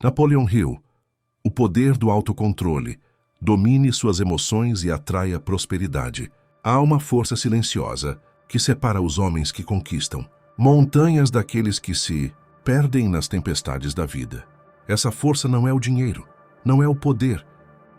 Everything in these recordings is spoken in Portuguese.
Napoleon Hill. O poder do autocontrole. Domine suas emoções e atraia prosperidade. Há uma força silenciosa que separa os homens que conquistam, montanhas daqueles que se perdem nas tempestades da vida. Essa força não é o dinheiro, não é o poder,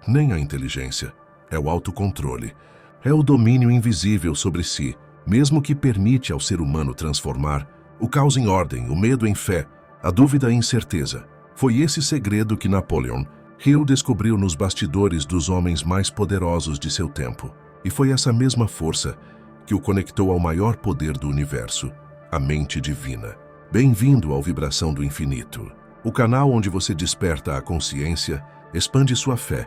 nem a inteligência. É o autocontrole. É o domínio invisível sobre si, mesmo que permite ao ser humano transformar o caos em ordem, o medo em fé, a dúvida em certeza. Foi esse segredo que Napoleon Hill descobriu nos bastidores dos homens mais poderosos de seu tempo. E foi essa mesma força que o conectou ao maior poder do universo, a mente divina. Bem-vindo ao Vibração do Infinito, o canal onde você desperta a consciência, expande sua fé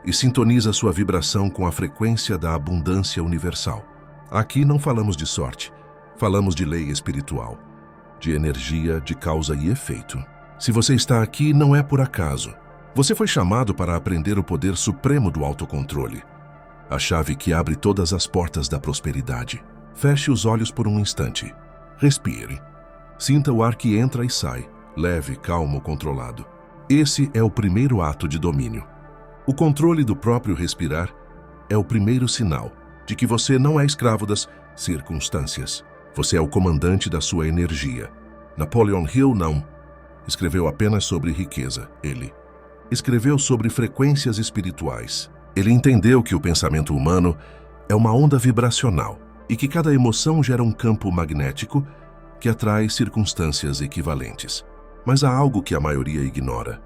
e sintoniza sua vibração com a frequência da abundância universal. Aqui não falamos de sorte, falamos de lei espiritual, de energia, de causa e efeito. Se você está aqui, não é por acaso. Você foi chamado para aprender o poder supremo do autocontrole, a chave que abre todas as portas da prosperidade. Feche os olhos por um instante. Respire. Sinta o ar que entra e sai, leve, calmo, controlado. Esse é o primeiro ato de domínio. O controle do próprio respirar é o primeiro sinal de que você não é escravo das circunstâncias. Você é o comandante da sua energia. Napoleon Hill não escreveu apenas sobre riqueza. Ele escreveu sobre frequências espirituais. Ele entendeu que o pensamento humano é uma onda vibracional e que cada emoção gera um campo magnético que atrai circunstâncias equivalentes. Mas há algo que a maioria ignora.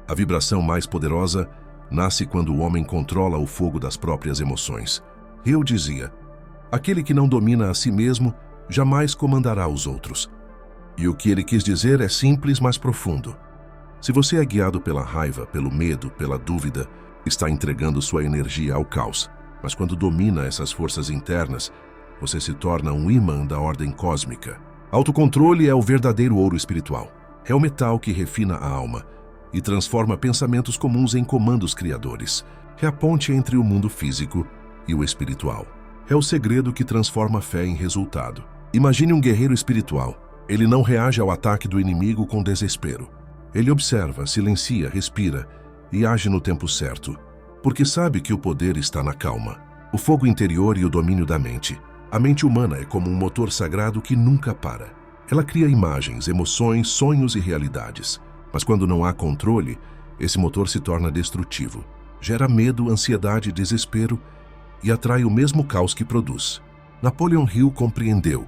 A vibração mais poderosa nasce quando o homem controla o fogo das próprias emoções. Hill dizia: aquele que não domina a si mesmo jamais comandará os outros. E o que ele quis dizer é simples, mas profundo. Se você é guiado pela raiva, pelo medo, pela dúvida, está entregando sua energia ao caos. Mas quando domina essas forças internas, você se torna um imã da ordem cósmica. Autocontrole é o verdadeiro ouro espiritual. É o metal que refina a alma e transforma pensamentos comuns em comandos criadores. É a ponte entre o mundo físico e o espiritual. É o segredo que transforma a fé em resultado. Imagine um guerreiro espiritual. Ele não reage ao ataque do inimigo com desespero. Ele observa, silencia, respira e age no tempo certo, porque sabe que o poder está na calma, o fogo interior e o domínio da mente. A mente humana é como um motor sagrado que nunca para. Ela cria imagens, emoções, sonhos e realidades. Mas quando não há controle, esse motor se torna destrutivo. Gera medo, ansiedade, desespero e atrai o mesmo caos que produz. Napoleon Hill compreendeu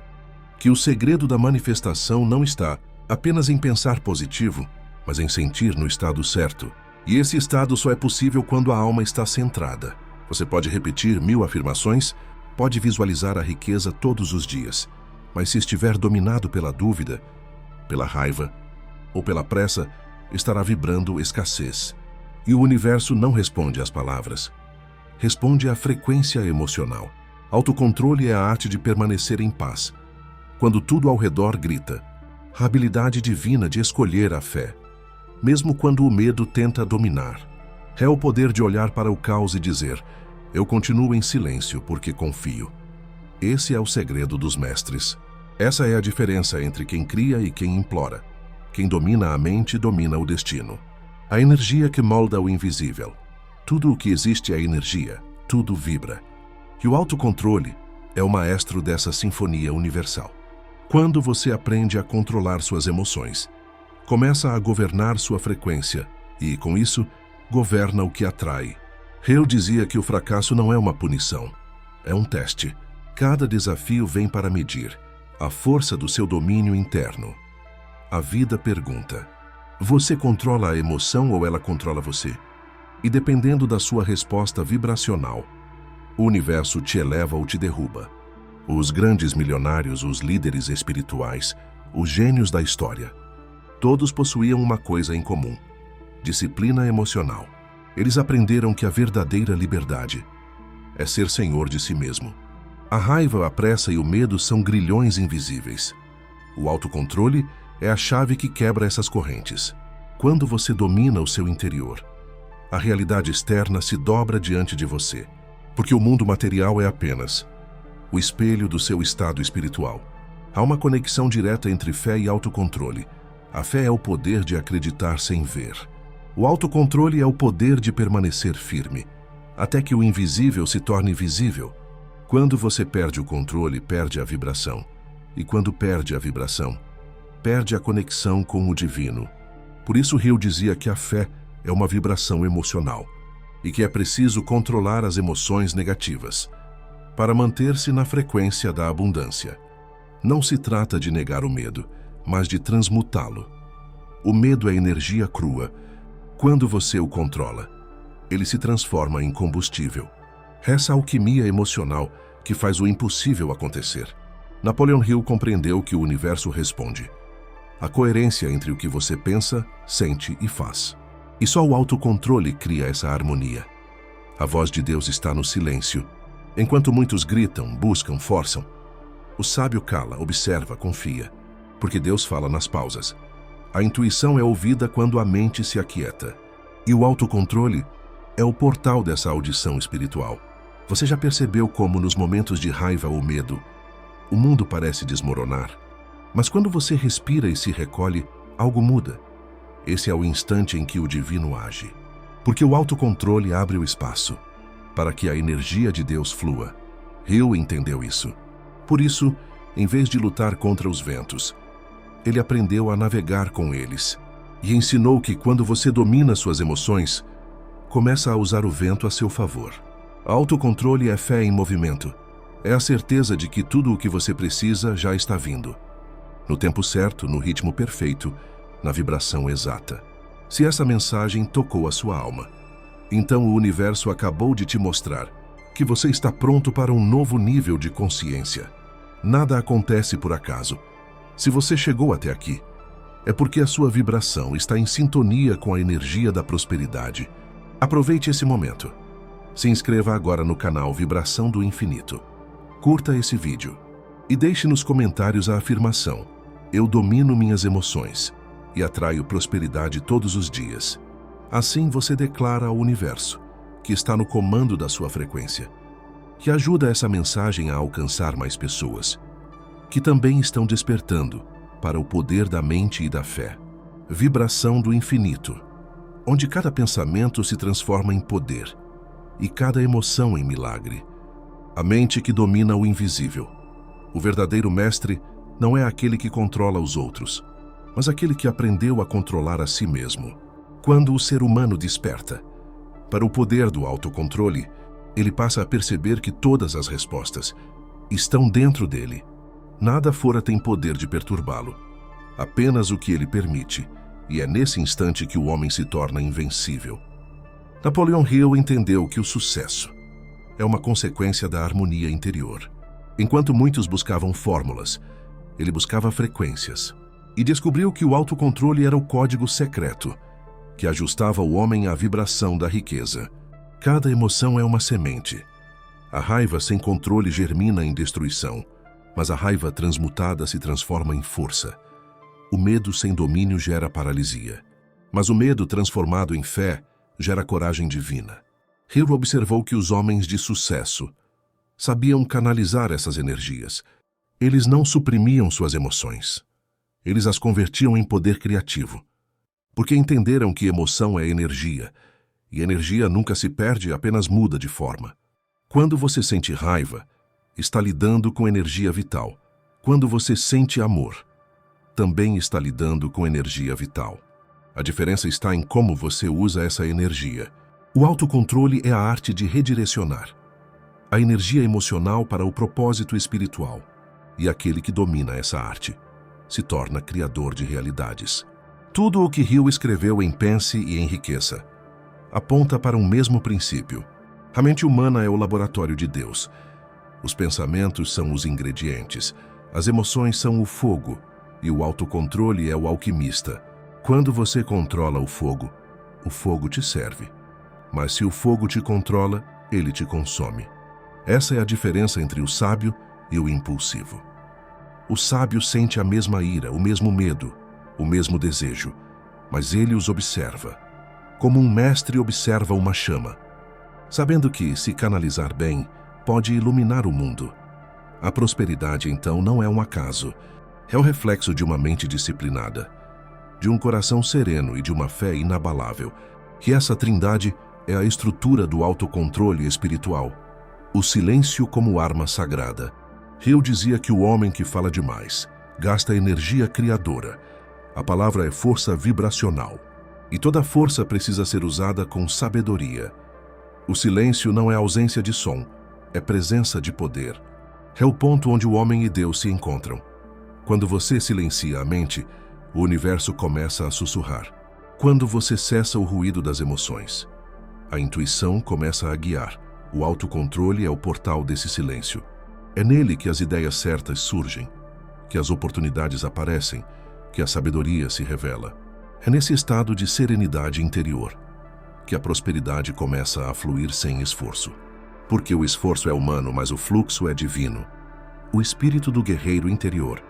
que o segredo da manifestação não está apenas em pensar positivo, mas em sentir no estado certo. E esse estado só é possível quando a alma está centrada. Você pode repetir 1000 afirmações, pode visualizar a riqueza todos os dias, mas se estiver dominado pela dúvida, pela raiva ou pela pressa, estará vibrando escassez. E o universo não responde às palavras. Responde à frequência emocional. Autocontrole é a arte de permanecer em paz, quando tudo ao redor grita. A habilidade divina de escolher a fé, mesmo quando o medo tenta dominar. É o poder de olhar para o caos e dizer: eu continuo em silêncio porque confio. Esse é o segredo dos mestres. Essa é a diferença entre quem cria e quem implora. Quem domina a mente domina o destino. A energia que molda o invisível. Tudo o que existe é energia, tudo vibra. E o autocontrole é o maestro dessa sinfonia universal. Quando você aprende a controlar suas emoções, começa a governar sua frequência e, com isso, governa o que atrai. Hill dizia que o fracasso não é uma punição, é um teste. Cada desafio vem para medir a força do seu domínio interno. A vida pergunta: você controla a emoção ou ela controla você? E dependendo da sua resposta vibracional, o universo te eleva ou te derruba. Os grandes milionários, os líderes espirituais, os gênios da história, todos possuíam uma coisa em comum: disciplina emocional. Eles aprenderam que a verdadeira liberdade é ser senhor de si mesmo. A raiva, a pressa e o medo são grilhões invisíveis. O autocontrole é a chave que quebra essas correntes. Quando você domina o seu interior, a realidade externa se dobra diante de você, porque o mundo material é apenas o espelho do seu estado espiritual. Há uma conexão direta entre fé e autocontrole. A fé é o poder de acreditar sem ver. O autocontrole é o poder de permanecer firme, até que o invisível se torne visível. Quando você perde o controle, perde a vibração. E quando perde a vibração, perde a conexão com o divino. Por isso Hill dizia que a fé é uma vibração emocional e que é preciso controlar as emoções negativas para manter-se na frequência da abundância. Não se trata de negar o medo, mas de transmutá-lo. O medo é energia crua. Quando você o controla, ele se transforma em combustível. Essa alquimia emocional que faz o impossível acontecer. Napoleon Hill compreendeu que o universo responde. A coerência entre o que você pensa, sente e faz. E só o autocontrole cria essa harmonia. A voz de Deus está no silêncio. Enquanto muitos gritam, buscam, forçam, o sábio cala, observa, confia, porque Deus fala nas pausas. A intuição é ouvida quando a mente se aquieta. E o autocontrole é o portal dessa audição espiritual. Você já percebeu como, nos momentos de raiva ou medo, o mundo parece desmoronar? Mas quando você respira e se recolhe, algo muda. Esse é o instante em que o divino age. Porque o autocontrole abre o espaço para que a energia de Deus flua. Hill entendeu isso. Por isso, em vez de lutar contra os ventos, ele aprendeu a navegar com eles e ensinou que quando você domina suas emoções, começa a usar o vento a seu favor. Autocontrole é fé em movimento. É a certeza de que tudo o que você precisa já está vindo. No tempo certo, no ritmo perfeito, na vibração exata. Se essa mensagem tocou a sua alma, então o universo acabou de te mostrar que você está pronto para um novo nível de consciência. Nada acontece por acaso. Se você chegou até aqui, é porque a sua vibração está em sintonia com a energia da prosperidade. Aproveite esse momento. Se inscreva agora no canal Vibração do Infinito. Curta esse vídeo e deixe nos comentários a afirmação: eu domino minhas emoções e atraio prosperidade todos os dias. Assim você declara ao universo que está no comando da sua frequência, que ajuda essa mensagem a alcançar mais pessoas, que também estão despertando para o poder da mente e da fé. Vibração do infinito, onde cada pensamento se transforma em poder e cada emoção em milagre. A mente que domina o invisível. O verdadeiro mestre não é aquele que controla os outros, mas aquele que aprendeu a controlar a si mesmo. Quando o ser humano desperta para o poder do autocontrole, ele passa a perceber que todas as respostas estão dentro dele. Nada fora tem poder de perturbá-lo, apenas o que ele permite, e é nesse instante que o homem se torna invencível. Napoleon Hill entendeu que o sucesso é uma consequência da harmonia interior. Enquanto muitos buscavam fórmulas, ele buscava frequências, e descobriu que o autocontrole era o código secreto que ajustava o homem à vibração da riqueza. Cada emoção é uma semente. A raiva sem controle germina em destruição, mas a raiva transmutada se transforma em força. O medo sem domínio gera paralisia, mas o medo transformado em fé gera coragem divina. Hill observou que os homens de sucesso sabiam canalizar essas energias. Eles não suprimiam suas emoções. Eles as convertiam em poder criativo, porque entenderam que emoção é energia, e energia nunca se perde, apenas muda de forma. Quando você sente raiva, está lidando com energia vital. Quando você sente amor, também está lidando com energia vital. A diferença está em como você usa essa energia. O autocontrole é a arte de redirecionar a energia emocional para o propósito espiritual, e aquele que domina essa arte se torna criador de realidades. Tudo o que Hill escreveu em Pense e Enriqueça aponta para um mesmo princípio. A mente humana é o laboratório de Deus. Os pensamentos são os ingredientes, as emoções são o fogo, e o autocontrole é o alquimista. Quando você controla o fogo te serve. Mas se o fogo te controla, ele te consome. Essa é a diferença entre o sábio e o impulsivo. O sábio sente a mesma ira, o mesmo medo, o mesmo desejo, mas ele os observa, como um mestre observa uma chama, sabendo que, se canalizar bem, pode iluminar o mundo. A prosperidade, então, não é um acaso, é o reflexo de uma mente disciplinada. de um coração sereno e de uma fé inabalável. E essa trindade é a estrutura do autocontrole espiritual. O silêncio como arma sagrada. Hill dizia que o homem que fala demais gasta energia criadora. A palavra é força vibracional. E toda força precisa ser usada com sabedoria. O silêncio não é ausência de som, é presença de poder. É o ponto onde o homem e Deus se encontram. Quando você silencia a mente, o universo começa a sussurrar. Quando você cessa o ruído das emoções, a intuição começa a guiar. O autocontrole é o portal desse silêncio. É nele que as ideias certas surgem, que as oportunidades aparecem, que a sabedoria se revela. É nesse estado de serenidade interior que a prosperidade começa a fluir sem esforço. Porque o esforço é humano, mas o fluxo é divino. O espírito do guerreiro interior.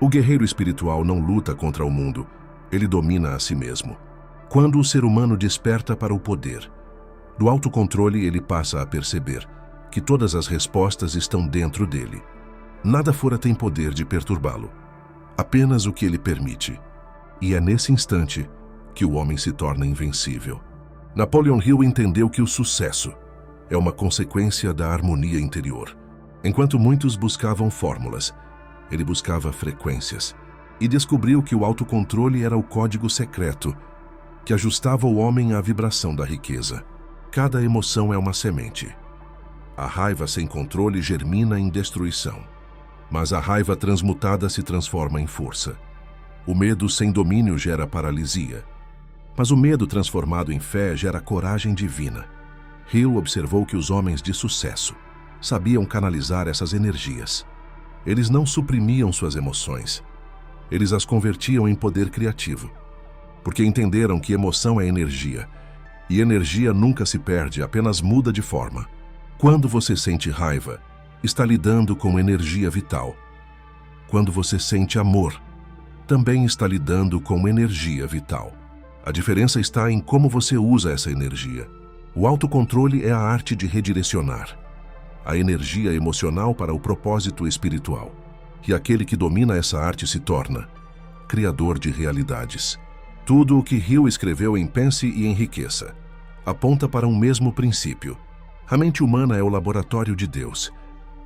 O guerreiro espiritual não luta contra o mundo, ele domina a si mesmo. Quando o ser humano desperta para o poder do autocontrole, ele passa a perceber que todas as respostas estão dentro dele. Nada fora tem poder de perturbá-lo, apenas o que ele permite. E é nesse instante que o homem se torna invencível. Napoleon Hill entendeu que o sucesso é uma consequência da harmonia interior. Enquanto muitos buscavam fórmulas, ele buscava frequências e descobriu que o autocontrole era o código secreto que ajustava o homem à vibração da riqueza. Cada emoção é uma semente. A raiva sem controle germina em destruição, mas a raiva transmutada se transforma em força. O medo sem domínio gera paralisia, mas o medo transformado em fé gera coragem divina. Hill observou que os homens de sucesso sabiam canalizar essas energias. Eles não suprimiam suas emoções, eles as convertiam em poder criativo, porque entenderam que emoção é energia, e energia nunca se perde, apenas muda de forma. Quando você sente raiva, está lidando com energia vital. Quando você sente amor, também está lidando com energia vital. A diferença está em como você usa essa energia. O autocontrole é a arte de redirecionar a energia emocional para o propósito espiritual. E aquele que domina essa arte se torna criador de realidades. Tudo o que Hill escreveu em Pense e Enriqueça aponta para um mesmo princípio. A mente humana é o laboratório de Deus.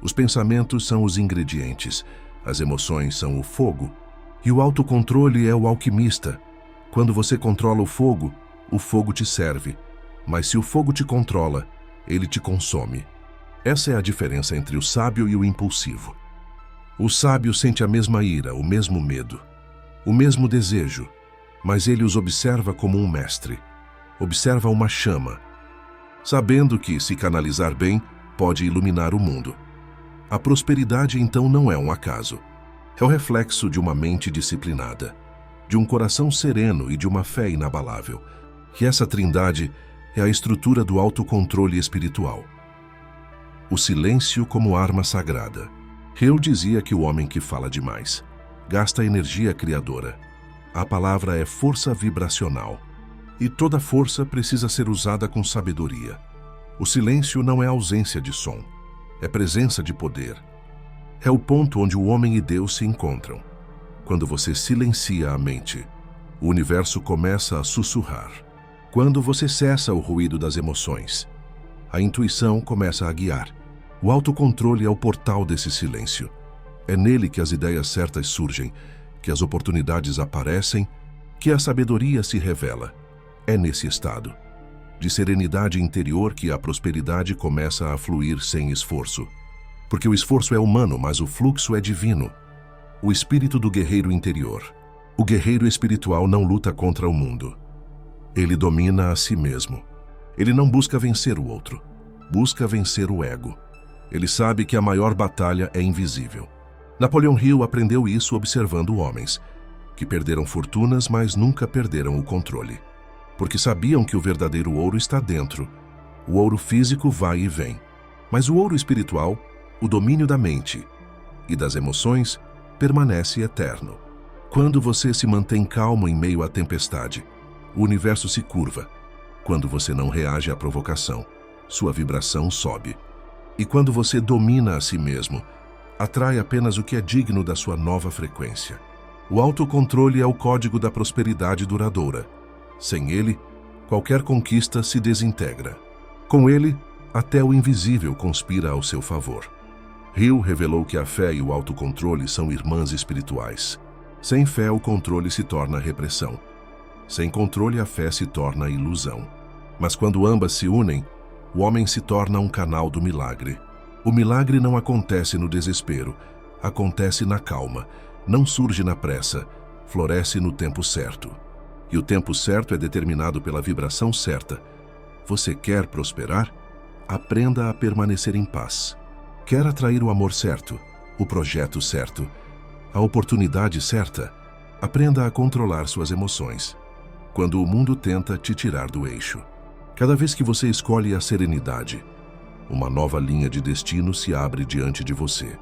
Os pensamentos são os ingredientes, as emoções são o fogo, e o autocontrole é o alquimista. Quando você controla o fogo te serve, mas se o fogo te controla, ele te consome. Essa é a diferença entre o sábio e o impulsivo. O sábio sente a mesma ira, o mesmo medo, o mesmo desejo, mas ele os observa como um mestre. Observa uma chama, sabendo que, se canalizar bem, pode iluminar o mundo. A prosperidade, então, não é um acaso. É o reflexo de uma mente disciplinada, de um coração sereno e de uma fé inabalável. E essa trindade é a estrutura do autocontrole espiritual. O silêncio como arma sagrada. Hill dizia que o homem que fala demais gasta energia criadora. A palavra é força vibracional. E toda força precisa ser usada com sabedoria. O silêncio não é ausência de som, é presença de poder. É o ponto onde o homem e Deus se encontram. Quando você silencia a mente, o universo começa a sussurrar. Quando você cessa o ruído das emoções, a intuição começa a guiar. O autocontrole é o portal desse silêncio. É nele que as ideias certas surgem, que as oportunidades aparecem, que a sabedoria se revela. É nesse estado de serenidade interior que a prosperidade começa a fluir sem esforço. Porque o esforço é humano, mas o fluxo é divino. O espírito do guerreiro interior. O guerreiro espiritual não luta contra o mundo. Ele domina a si mesmo. Ele não busca vencer o outro. Busca vencer o ego. Ele sabe que a maior batalha é invisível. Napoleon Hill aprendeu isso observando homens que perderam fortunas, mas nunca perderam o controle. Porque sabiam que o verdadeiro ouro está dentro. O ouro físico vai e vem. Mas o ouro espiritual, o domínio da mente e das emoções, permanece eterno. Quando você se mantém calmo em meio à tempestade, o universo se curva. Quando você não reage à provocação, sua vibração sobe. E quando você domina a si mesmo, atrai apenas o que é digno da sua nova frequência. O autocontrole é o código da prosperidade duradoura. Sem ele, qualquer conquista se desintegra. Com ele, até o invisível conspira ao seu favor. Hill revelou que a fé e o autocontrole são irmãs espirituais. Sem fé, o controle se torna repressão. Sem controle, a fé se torna ilusão. Mas quando ambas se unem, o homem se torna um canal do milagre. O milagre não acontece no desespero, acontece na calma, não surge na pressa, floresce no tempo certo. E o tempo certo é determinado pela vibração certa. Você quer prosperar? Aprenda a permanecer em paz. Quer atrair o amor certo, o projeto certo, a oportunidade certa? Aprenda a controlar suas emoções. Quando o mundo tenta te tirar do eixo. Cada vez que você escolhe a serenidade, uma nova linha de destino se abre diante de você.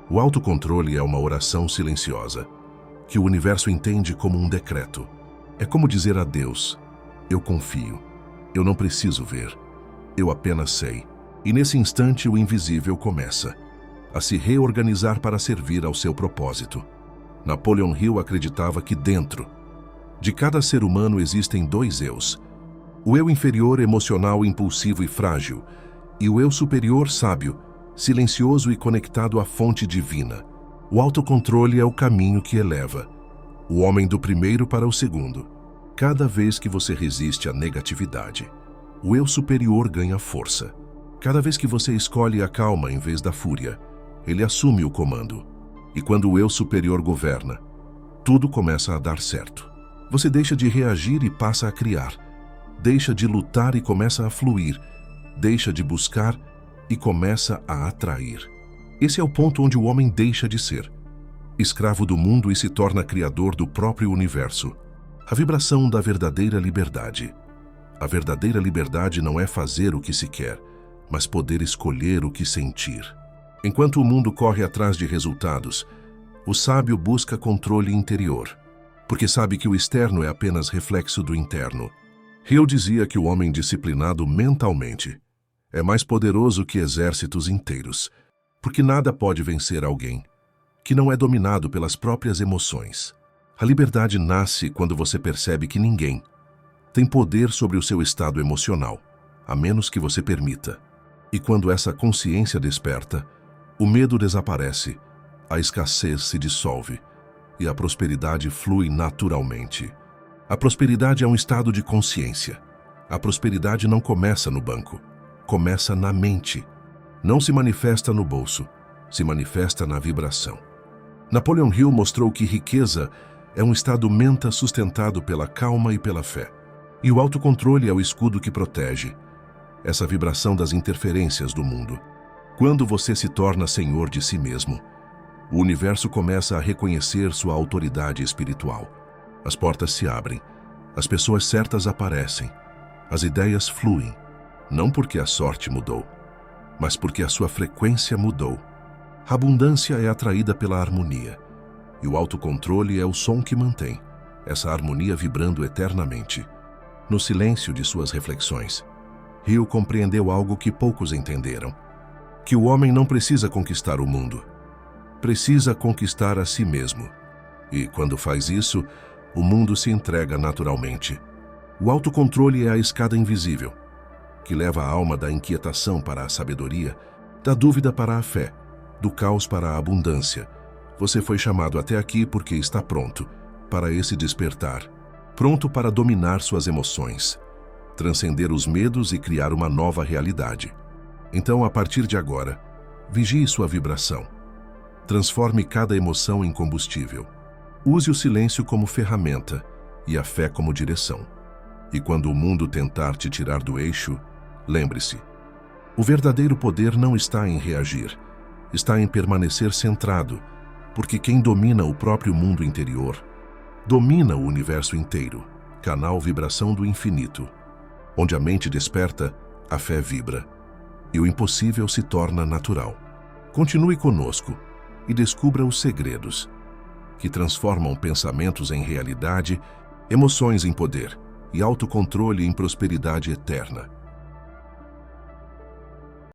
O autocontrole é uma oração silenciosa, que o universo entende como um decreto. É como dizer a Deus: eu confio, eu não preciso ver, eu apenas sei. E nesse instante o invisível começa a se reorganizar para servir ao seu propósito. Napoleon Hill acreditava que dentro de cada ser humano existem dois eus: o eu inferior, emocional, impulsivo e frágil, e o eu superior, sábio, silencioso e conectado à fonte divina. O autocontrole é o caminho que eleva o homem do primeiro para o segundo. Cada vez que você resiste à negatividade, o eu superior ganha força. Cada vez que você escolhe a calma em vez da fúria, ele assume o comando. E quando o eu superior governa, tudo começa a dar certo. Você deixa de reagir e passa a criar. Deixa de lutar e começa a fluir. Deixa de buscar e começa a atrair. Esse é o ponto onde o homem deixa de ser escravo do mundo e se torna criador do próprio universo. A vibração da verdadeira liberdade. A verdadeira liberdade não é fazer o que se quer, mas poder escolher o que sentir. Enquanto o mundo corre atrás de resultados, o sábio busca controle interior, porque sabe que o externo é apenas reflexo do interno. Hill dizia que o homem disciplinado mentalmente é mais poderoso que exércitos inteiros, porque nada pode vencer alguém que não é dominado pelas próprias emoções. A liberdade nasce quando você percebe que ninguém tem poder sobre o seu estado emocional, a menos que você permita. E quando essa consciência desperta, o medo desaparece, a escassez se dissolve e a prosperidade flui naturalmente. A prosperidade é um estado de consciência. A prosperidade não começa no banco, começa na mente. Não se manifesta no bolso, se manifesta na vibração. Napoleon Hill mostrou que riqueza é um estado mental sustentado pela calma e pela fé. E o autocontrole é o escudo que protege essa vibração das interferências do mundo. Quando você se torna senhor de si mesmo, o universo começa a reconhecer sua autoridade espiritual. As portas se abrem, as pessoas certas aparecem, as ideias fluem, não porque a sorte mudou, mas porque a sua frequência mudou. A abundância é atraída pela harmonia, e o autocontrole é o som que mantém essa harmonia vibrando eternamente. No silêncio de suas reflexões, Hill compreendeu algo que poucos entenderam: que o homem não precisa conquistar o mundo, precisa conquistar a si mesmo. E quando faz isso, o mundo se entrega naturalmente. O autocontrole é a escada invisível, que leva a alma da inquietação para a sabedoria, da dúvida para a fé, do caos para a abundância. Você foi chamado até aqui porque está pronto para esse despertar, pronto para dominar suas emoções, transcender os medos e criar uma nova realidade. Então, a partir de agora, vigie sua vibração. Transforme cada emoção em combustível. Use o silêncio como ferramenta e a fé como direção. E quando o mundo tentar te tirar do eixo, lembre-se: o verdadeiro poder não está em reagir, está em permanecer centrado, porque quem domina o próprio mundo interior, domina o universo inteiro, canal vibração do infinito. Onde a mente desperta, a fé vibra, e o impossível se torna natural. Continue conosco e descubra os segredos que transformam pensamentos em realidade, emoções em poder e autocontrole em prosperidade eterna.